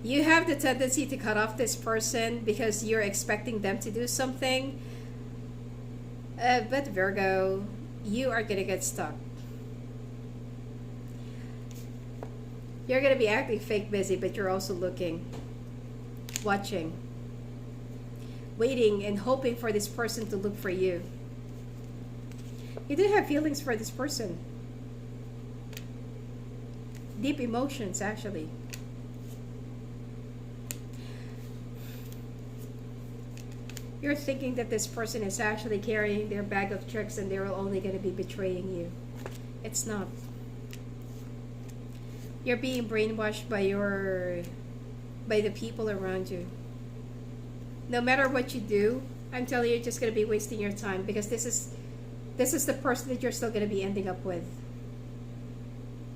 Speaker 1: You have the tendency to cut off this person because you're expecting them to do something. But Virgo, you are going to get stuck. You're going to be acting fake busy, but you're also looking, watching, waiting and hoping for this person to look for you. You do have feelings for this person. Deep emotions, actually. You're thinking that this person is actually carrying their bag of tricks and they're only going to be betraying you. It's not. You're being brainwashed by the people around you. No matter what you do, I'm telling you, you're just going to be wasting your time, because this is the person that you're still going to be ending up with.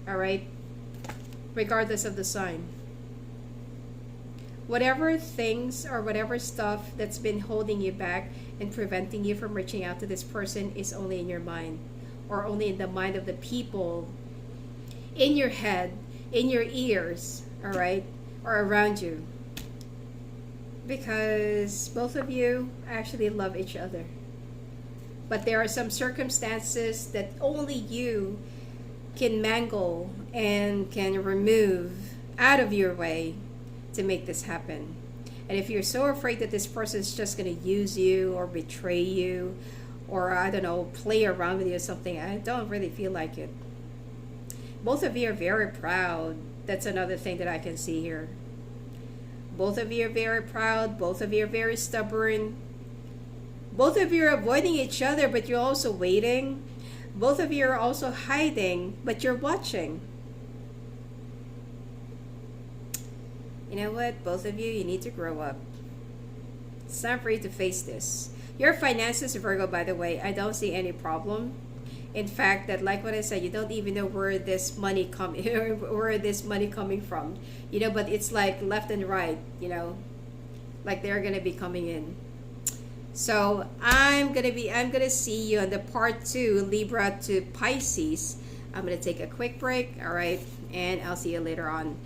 Speaker 1: All right? Regardless of the sign. Whatever things or whatever stuff that's been holding you back and preventing you from reaching out to this person is only in your mind, or only in the mind of the people in your head, in your ears, all right, or around you. Because both of you actually love each other. But there are some circumstances that only you can mangle and can remove out of your way to make this happen. And if you're so afraid that this person is just going to use you or betray you, or I don't know, play around with you or something, I don't really feel like it. Both of you are very proud. That's another thing that I can see here. Both of you are very proud. Both of you are very stubborn. Both of you are avoiding each other, but you're also waiting. Both of you are also hiding, but you're watching. You know what? Both of you need to grow up. It's time for you to face this. Your finances, Virgo, by the way, I don't see any problem. In fact, that like what I said, you don't even know where this money coming from. You know, but it's like left and right, you know, like they're gonna be coming in. So I'm gonna see you on the part 2, Libra to Pisces. I'm gonna take a quick break, all right, and I'll see you later on.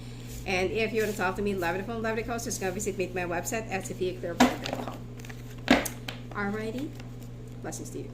Speaker 1: And if you want to talk to me, live on the phone, live on the coast, just go visit me at my website at sophiaclearbrand.com. Alrighty, blessings to you.